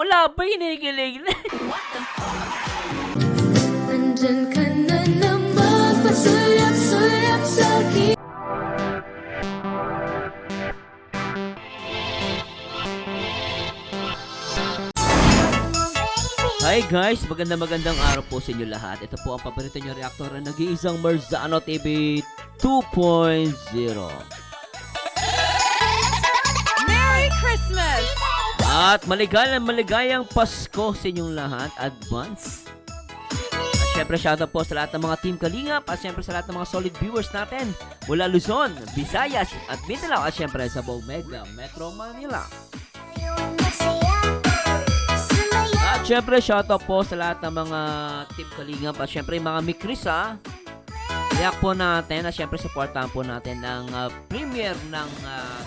wala ba kinikilig na? Nandyan ka na naman, pasulap-sulap sa akin. Hi guys, magandang araw po sa inyo lahat. Ito po ang paborito nyo reactor na nag-iisang Marzano TV 2.0. Merry Christmas! At maligayang Pasko sa inyong lahat. Advance. At syempre shoutout po sa lahat ng mga Team Kalingap at syempre sa lahat ng mga solid viewers natin mula Luzon, Visayas at Mindanao at syempre sa buong Mega Metro Manila. At syempre shoutout po sa lahat ng mga Team Kalingap at syempre yung mga Mikrisa. React po natin at syempre supportahan po natin ang premiere ng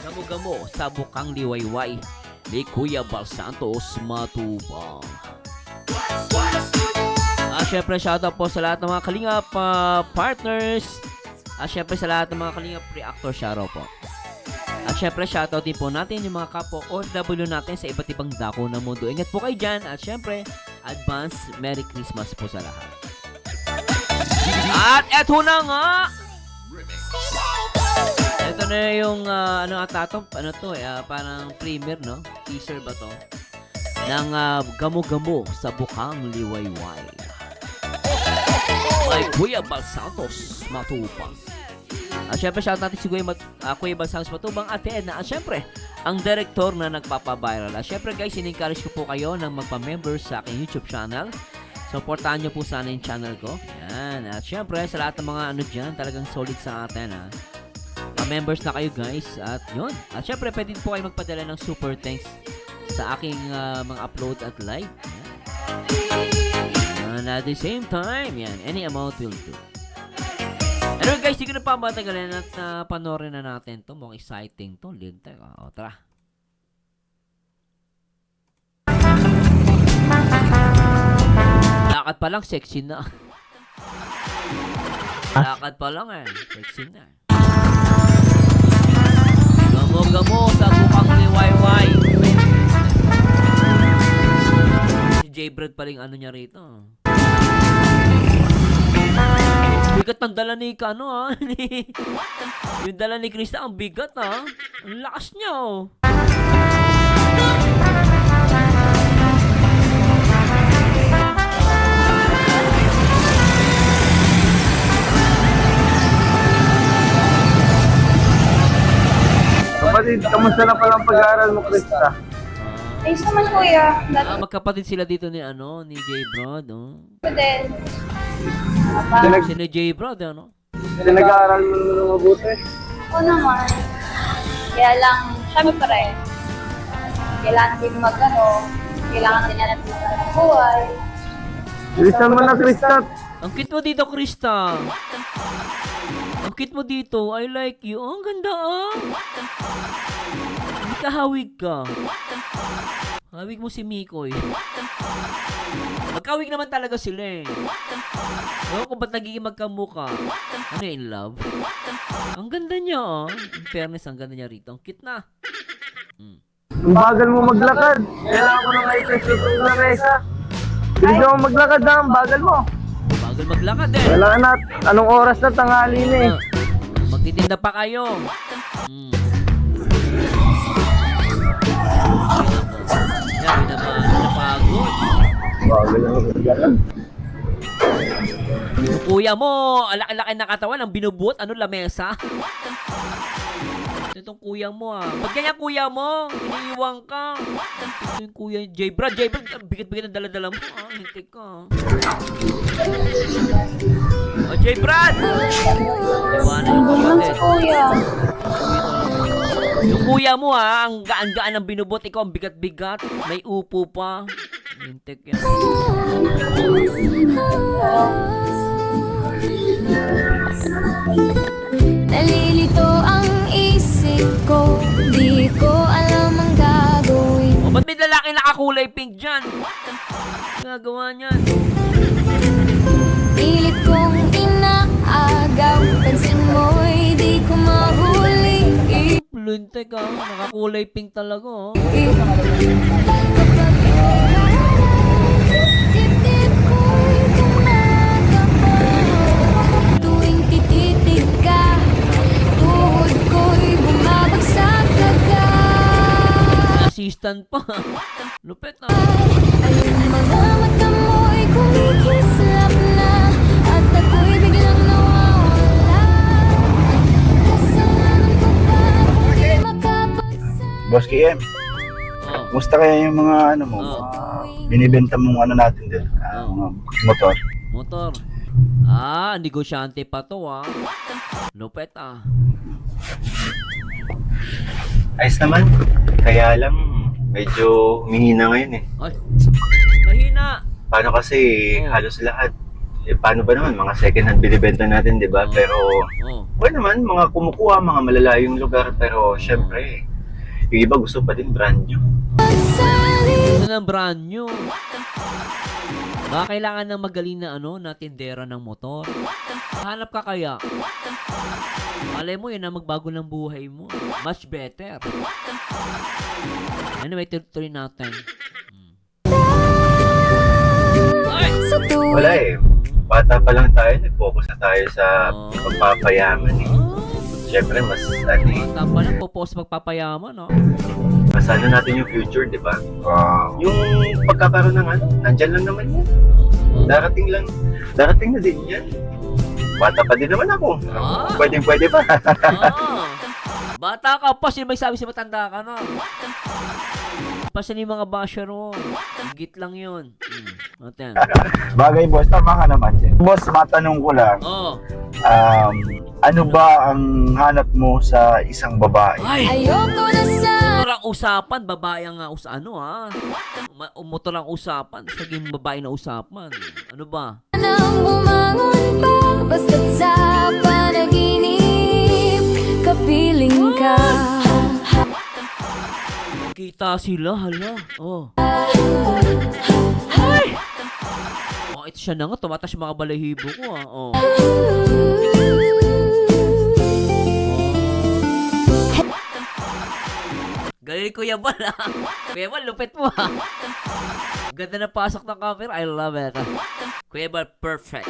Gamo-Gamo sa Bukang Liwayway ni Kuya Bal Santos Matubang. At syempre shoutout po sa lahat ng mga Kalingap partners at syempre sa lahat ng mga Kalingap reactor shoutout po. At syempre shoutout din po natin yung mga kapo OFW natin sa iba't ibang dako ng mundo. Ingat po kayo dyan at syempre advance Merry Christmas po sa lahat. At eto na nga! Ito na yung parang premiere, no? Teaser ba to? Ng Gamo-Gamo sa Bukang Liwayway. May Kuya Bal Santos Matubang. At syempre shout natin si Kuya Bal Santos Matubang at Edna. At syempre ang director na nagpapaviral. At syempre guys, in-encourage ko po kayo na magpa-member sa aking YouTube channel. Supportahan nyo po sana yung channel ko. Yan. At syempre sa lahat ng mga dyan, talagang solid sa atin ha. Members na kayo guys. At yun. At syempre pwede po kayo magpadala ng super thanks sa aking mga upload at live. And at the same time, yan, any amount will do. Anyway guys, di ko na pa matagalan at panoorin na natin to. Mukhang exciting to. O, tara. Lakad pa lang, sexy na. Lakad pa lang sexy na. Gamo-Gamo sa Bukang Liwayway. Si J-Brad pa rin ano niya rito. Bigat ng dala ni yung dala ni Krista, ang bigat Ang lakas niya Kapatid, kamusta na palang pag-aaral mo, Krista? Ayos naman kuya. Magkapatid sila dito ni ni J-Brad, Then, Sila J-Brad, Pinag-aaral mo na mabuti? oo naman. Kaya lang, syempre, kailangan din kailangan din natin ng buhay. Bilisan mo na, Krista. Ang cute mo dito, Krista. Ang cute mo dito. I like you. Ang ganda Hindi ka hawig ka. Hawig mo si Mikoy. Magkawig naman talaga sila Ewan kung ba't nagiging magkamuka. Ano in love? Ang ganda niya In fairness, ang ganda niya rito. Ang cute na. Ang bagal mo maglakad. Kailangan ko na nga i-test yung Laresa. Bilisan mo maglakad na, ang bagal mo. Bagal maglakad Kailangan na, anong oras na tanghali na Magtitinda pa kayo. Yan, napagod. Bagal mo maglakad. Yung kuya mo, laki-laki na katawan, ang binubuot, lamesa? Itong kuya mo Pag ganyan kuya mo, iniiwang ka. Ito yung kuya J-Brad, bigat-bigat ang dala-dala mo Hintik ka J-Brad! Iwanan yung kapatid. Kuya. Yung kuya mo ang gaan-gaan ng binubuot, ikaw ang bigat-bigat, may upo pa. Hintik yan. Nalilito ang isip ko, di ko alam ang gagawin. Ba't may lalaki nakakulay pink dyan? Nagawa niyan. Pilit kong inaagaw, pansin mo'y di ko mahuli. Lintik ah. Nakakulay pink talaga oh. Dibdib ko'y kumakaba. Tuwing tititig ka, tuhod ko'y bumabagsak agad. Assistant pa. Lupit ah. Ayun mga mata mo'y kumikislap na, at ako'y biglang nawawala. Kasalanan ko ba kung di makapagsabi? Boss KM, Oh. musta kaya yung mga ano mo, Oh. binibenta mong ano natin din, mga motor. Motor. Negosyante pa to ah. Lupit ah. Ayos naman, kaya lang medyo humihina ngayon eh. Ay. Mahina. Paano kasi Oh. halos lahat, paano ba naman, mga second hand binibenta natin, di ba? Oh. Pero, Oh. well naman, mga kumukuha, mga malalayong lugar, pero syempre, yung iba gusto pa din brand new. Ito ng brand new. Baka kailangan ng magaling na na tindera ng motor. Hanap ka kaya. Malay mo yun na magbago ng buhay mo. Much better. Anyway, tuloy natin. Ay! Sa tuwing Wala eh, bata pa lang tayo, nag-focus na tayo sa Oh. pagpapayaman eh. Syempre, mas ano eh, Bata pa lang, popos magpapayaman, no? mas ano natin yung future, di ba? Yung pagkakaroon ng ano, nandyan lang naman yan. Darating na din yan. Bata pa din naman ako. Ah. Pwede pa. Bata ka pa, sino may sabi si matanda ka na? Pasan yung mga basher mo. Higit lang yun. Aten. Bagay boss, tama ka naman din. Boss, matanong ko lang, Oh. ano ba ang hanap mo sa isang babae? Ay! ayoko na sa Motor ang usapan, babae ang motor ang usapan, saging babae na usapan. Ano ba? nang bumangon pa, basta't sa panaginip, kapiling ka. Kita sila, hala. Oh. Ay! Oh, ito siya na nga, tumatas yung mga balahibo ko ah. Oh. Galing Kuya Bal ah. Kuya Bal, lupit mo ah. Ganda na pasok ng camera. I love it. Kuya Bal, perfect.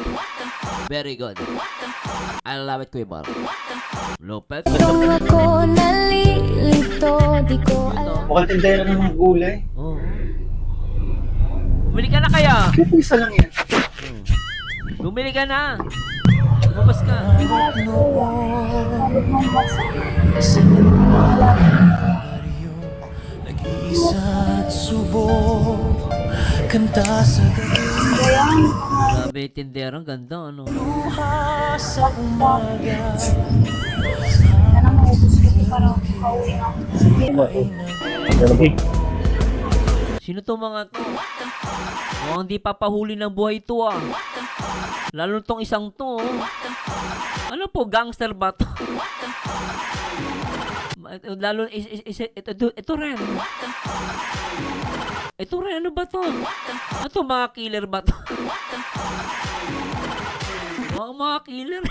Very good. I love it, Kuya Bal. Lupit. Kung ako nalilito, di ko alam. Mukhang tindera ng mga gulay. Oh. Bumili ka na kaya? Isa lang yan. Bumili ka na. Lumabas ka. Nag-iisa't subok kanta sa Grabe, tindera. Ang ganda, ano? luha sa umaga. Sino to mga to? Mukhang di papahuli ng buhay to ah. Lalo tong isang to. Oh. Ano po, gangster ba to? Lalo, ito rin. Ito rin, ano ba to? Ito, mga killer ba to? Mga killer.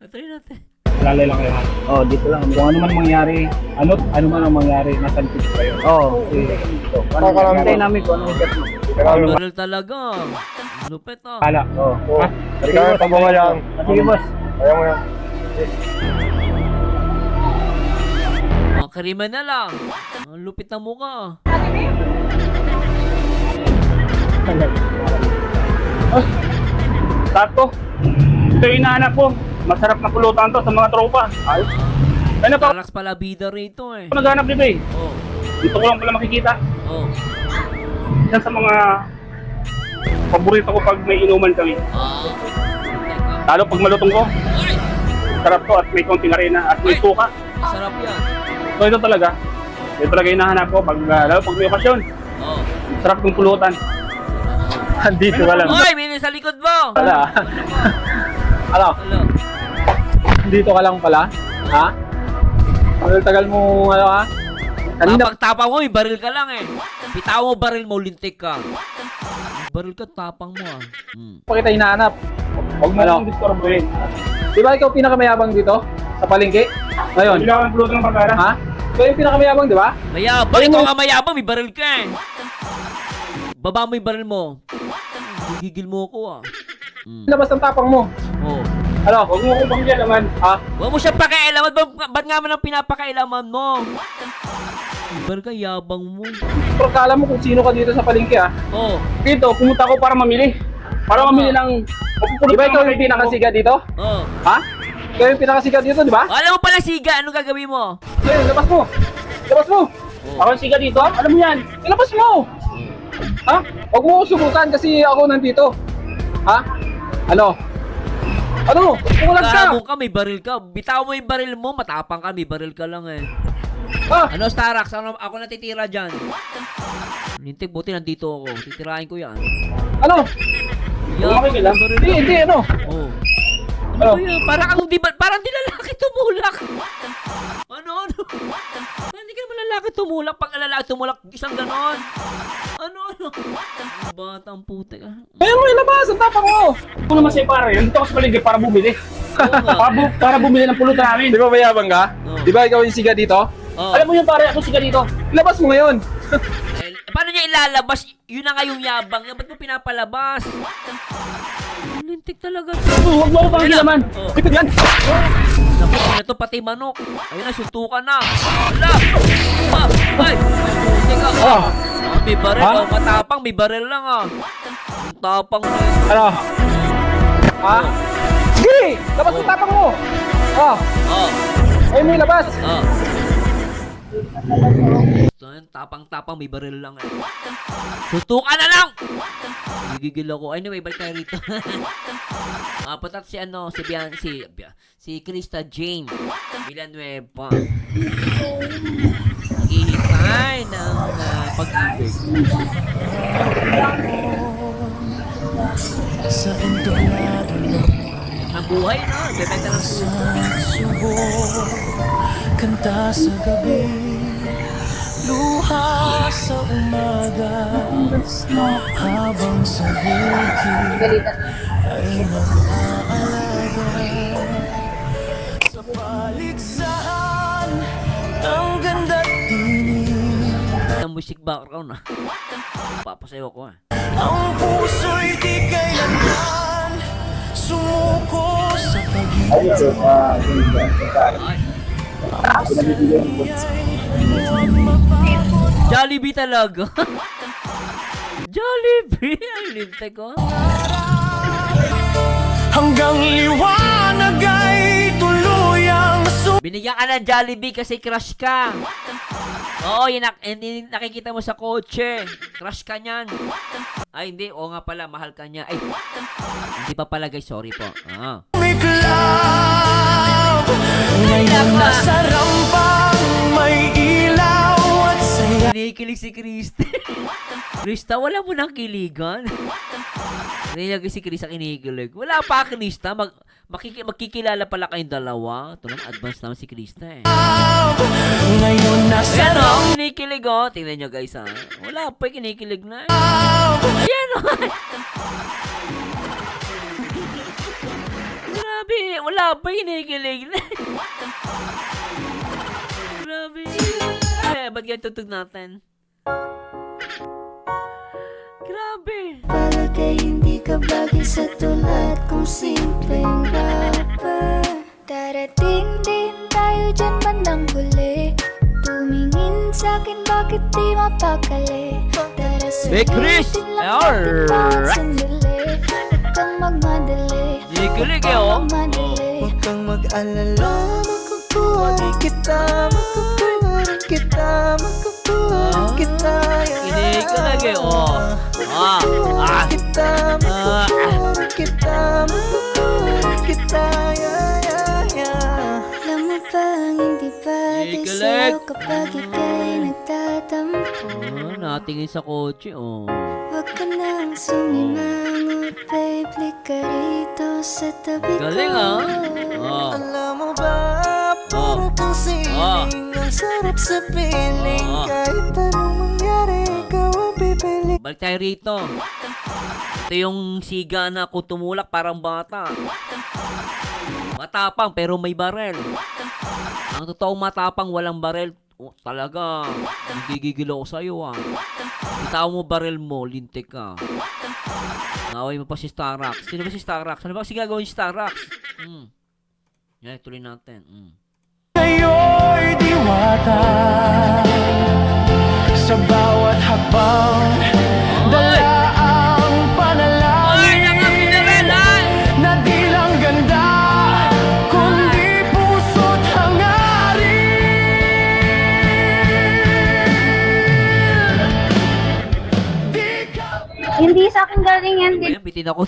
Ito rin natin. Lalay lang kayo. Oh, dito lang. Kung ano man mangyari, ano man ang mangyari, nasa likod kayo. Oo. Pagkakamtay namin kung anong get mo. Baril talaga. Lupit ah. Hala. Oo. Ha? Ikaw, pagbawa lang. Sige, boss. Ayaw mo yan. Mga kriminal lang. Ang lupit ng mukha. Sakto. Ito yung hinahanap ko. Masarap na pulutan to sa mga tropa. Ayos. Ano pa? Relax pala bida rito eh. Ako naghanap dito eh. Oh. Dito ko lang pala makikita. Oh. Yan sa mga paborito ko pag may inuman kami. Teka. Lalo pag malutong ko. Ay! Sarap to at may konting arena at may suka. Sarap yan. So ito talaga. Ito talaga yung hinahanap ko pag lalo pag may okasyon. Oh. Sarap ng pulutan. Dito ka lang. Oy, may sa likod mo! Wala. Ano? Hello. Dito ka lang pala? Ha? Tagal mo ano ha? Kanina Tapang-tapang mo, baril ka lang eh. Bitaw mo baril mo, lintik ka. Baril ka, tapang mo ah. pa kita hinahanap. Huwag mo lang disturbuhin. Di ba ikaw pinakamayabang dito? Sa palengke? Ngayon? Hindi ako ng pulutan ng pagkara. Ha? Ikaw yung pinakamayabang, di ba? Mayabang, ikaw ka mayabang, may baril ka eh. Baba mo yung baril mo. Gigigil mo ako ah. Labas ng tapang mo. Oh. Ano? Huwag mo akong pakialaman. Ha? Huwag mo siya pakialaman. Ba't nga man ang pinapakailaman mo? May baril ka, yabang mo. Pero kala mo kung sino ka dito sa palengke, ha? Oh. Dito, pumunta ko para mamili. Para mamili ng... Di ba ikaw yung pinakasiga dito? Oh. Ha? Ikaw yung pinakasiga dito, di ba? Alam mo pala siga, anong gagawin mo? Ngayon, labas mo! Labas mo! Ako yung siga dito? Alam mo yan! Ilabas mo! Ha? Huwag mo ko subukan kasi ako nandito. Ha? Ano? Ano? Kumulag ka! Karamo ka, may baril ka. Bitaw mo yung baril mo, matapang ka, may baril ka lang eh. Ha? Ano, Starax? Ako natitira dyan. Lintik, buti nandito ako. Titirahin ko yan. Ano? Yabang yung baril Hindi, lang. hindi, ano? Oh. Ano? Ano ba yun? Parang di lalaki tumulak. Ano? Parang di ka naman lalaki tumulak. Pag lalaki tumulak, isang ganon. Ano? Batang putik ah. Ngayon mo ilabas, ang tapang mo! Kung naman sa'yo pare, nandito ako sa paligid para bumili. Oo nga. para bumili ng pulutan namin. Di ba mayabang ka? Oo. Di ba ikaw yung siga dito? Oh. Alam mo yung pare, ako siga dito. Ilabas mo ngayon. Paano niya ilalabas? Yun na nga yung yabang niya. Ba't mo pinapalabas? Lintik talaga. Huwag mo ako pakialaman. Oh. Ito yan. Naku, na to pati manok. Ayun na, suntukan na. Wala! Ay! Teka, Ah. may baril. Ha? Oh, matapang, may baril lang ah. Ang tapang na yun. Ano? Ha? Sige! Labas ang tapang mo! Oh, Oh, ayun mo ilabas. oh. So, yun, tapang-tapang, may baril lang eh. Suntukan na lang! Gigigil ako. Anyway, balik tayo rito. Patat si si Krista Jane Villanueva. Naghihintay ng pag-ibig. Sa entablado ng Ang buhay na, bebenta ng subo, kanta sa gabi, luha sa umaga, habang sa bukid ay nag-aalaga. Sa paligsahan ng ganda't tinig, ng music background ah. Papasayo ko ah. ang puso'y di kailanman sumuko sa pag-ibig. Jollibee talaga. Jollibee. Ay, lintek ko. Hanggang liwanag ay tuluyang Binigyan ka ng Jollibee kasi crush ka. Oo, yun nakikita mo sa kotse. Crush ka niyan. Ay, hindi. Oo nga pala, mahal ka niya. Ay, hindi pa pala guys. Sorry po. Ah. sumiklab. Ngayon nasa rampang may ilaw at saya. Kinikilig si Krista. Krista, wala mo nang kiligan. Nilagay si Krista kinikilig. Wala pa, Krista. Magkikilala pala kayong dalawa. Ito lang, advance naman si Krista eh. Ngayon nasa Ayan o, kinikilig o. Tingnan nyo guys ha. Wala pa, kinikilig na. Ayan o. Grabe, wala pa, kinikilig na. Grabe. Eh, ba't ganyan tutug natin? Grabe. Palagay hindi ka bagay sa tulad kong simpleng rapper. Darating din tayo dyan bandang huli. Tumingin sa'kin bakit di mapakali. Tara Hey, Chris! sulitin lang natin bawat Alright. sandali. Huwag kang magmadali. Kinikilig eh oh. Magmadali. kang mag-alala, makukuha rin kita, makukuha rin kita, makukuha rin kita. Kinikilig eh oh. Ah. Kita, makukuha rin kita, makukuha rin kita. Alam mo bang hindi bagay Kinikilig. sa'yo kapag ika'y nagtatampo. Natingin sa kotse oh. Huwag ka nang sumimangot, babe, lika rito sa tabi ko. Galing ah. Oh. Alam mo ba, para kang siling, ang sarap sa piling, kahit anong mangyari, ikaw ang pipili. Balik tayo rito. Ito yung siga na kung tumulak parang bata. Matapang pero may barel. Ang totoong matapang walang barel, talaga, nagigigil ako sa'yo Itaw mo barel mo, lintik ka. Naway mo pa si Starax. Sino ba si Starax? Ano ba kasi gagawin si Starax? Yan, tuloy natin. Sa'yo'y diwata sa bawat hakbang. Dala ang panalangin na di lang ganda, kundi puso't hangarin. Hindi sa akin galing yan. Ayan, bitin ako.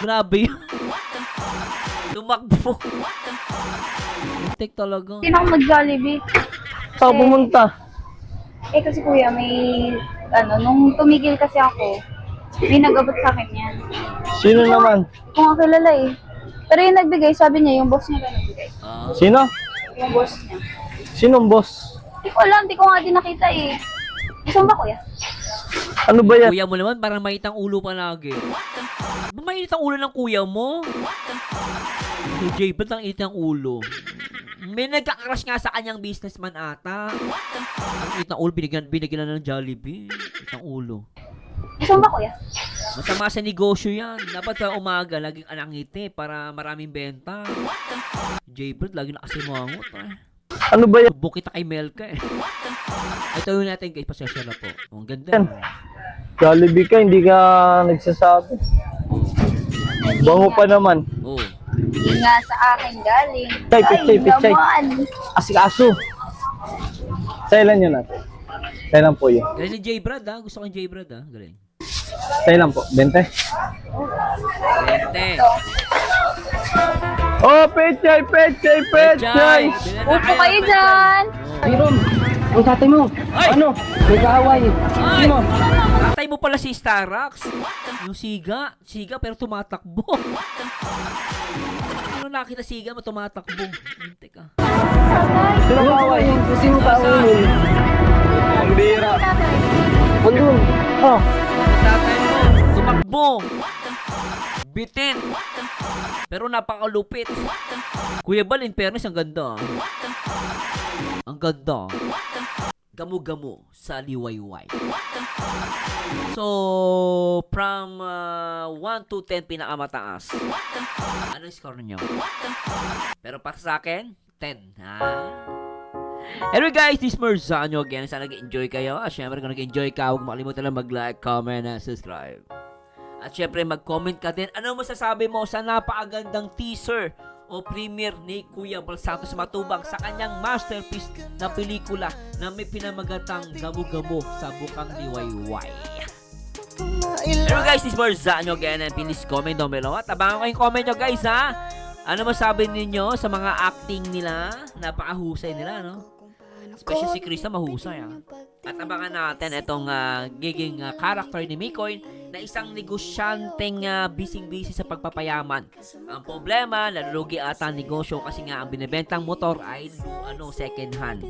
Grabe yun. Tumakbo. Lintik talaga. Hindi na ako mag-Jollibee. Saan ka pumunta? Kasi kuya, may, nung tumigil kasi ako, may nag-abot sa akin yan. Sino naman? Kung ako kilala Pero yung nagbigay, sabi niya, yung boss niya na nagbigay. Sino? Yung boss niya. Sinong boss? Hindi ko alam, hindi ko nga din nakita Gusto mo ba kuya? Ano ba yan? Kuya mo naman, parang mainit ang ulo palagi. Ba mainit ang ulo ng kuya mo? Si Jay, ba't ang init ang ulo? May nagka-crush nga sa kanyang businessman ata. Ang init ng ulo, binigyan na ng Jollibee. Init ang ulo. Gusto mo ba kuya? Masama sa negosyo yan. Dapat sa umaga, laging anangiti para maraming benta. Jaybird, lagi nakasimangot Ano ba yan? Subok kita kay Melka Ito yun natin guys, pasensya na po. Ang ganda. Yan. Jollibee ka, hindi ka nagsasabi. Bango pa naman. Oh. Hindi nga sa akin galing. Pichay. naman. Asikaso. Sailan yun natin? Sailan po yun? Galing ni Jaybrad Gusto ko yung Jaybrad Galing. Sailan po? 20? Bente. Oh, pechay! Upo kayo dyan. Mayroon. Ang tatay mo. Ay! Ano? May kaaway. Ay! Sino? Tatay mo pala si Starax. Yung siga pero tumatakbo. Ano nakita siga mo tumatakbo? Hindi ka. Sino kaaway? Sino kaaway? Ang bira. Andun. Oh. Tatay mo, tumakbo. Bitin. Pero napakalupit. Kuya Bal, in fairness, ang ganda. Ang ganda. Gamu-gamu sa liwayway. So, from 1 to 10 pinakamataas. Ano yung score ninyo? Pero para sa akin, 10. Anyway guys, this is Merzano again. Sana nag-enjoy kayo. At syempre kung nag-enjoy ka, huwag makalimutan lang mag-like, comment, and subscribe. At syempre mag-comment ka din. Ano masasabi mo sa napakagandang teaser o premiere ni Kuya Bal Santos Matubang sa kanyang masterpiece na pelikula na may pinamagatang Gamu-Gamu sa Bukang Liwayway. Anyway guys, this is Merzano again. And please comment down below. At abangan ko yung comment nyo guys Ano masabi ninyo sa mga acting nila? Napakahusay nila, no? Especially si Krista, mahusay, At abangan natin itong giging character ni Mikoy na isang negosyanteng busy-busy sa pagpapayaman. Ang problema, nalulugi ata ang negosyo kasi nga ang binibentang motor ay second hand.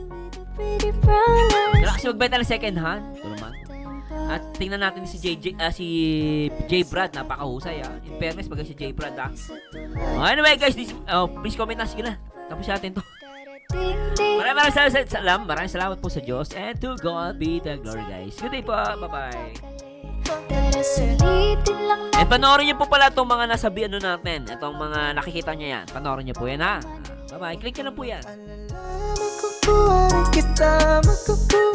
Kaya kasi magbenta ng second hand, ito naman. At tingnan natin si J Brad, napakahusay In fairness, bagay si J Brad Anyway guys, please comment na, sige na. Tapos natin to. Maraming salamat po sa Diyos. And to God be the glory guys. Good day po, bye-bye. And panoorin niyo po pala itong mga nasabi natin. Itong mga nakikita niyo yan. Panoorin niyo po yan Bye-bye, click nyo na po yan. Makukuha kita, makukuha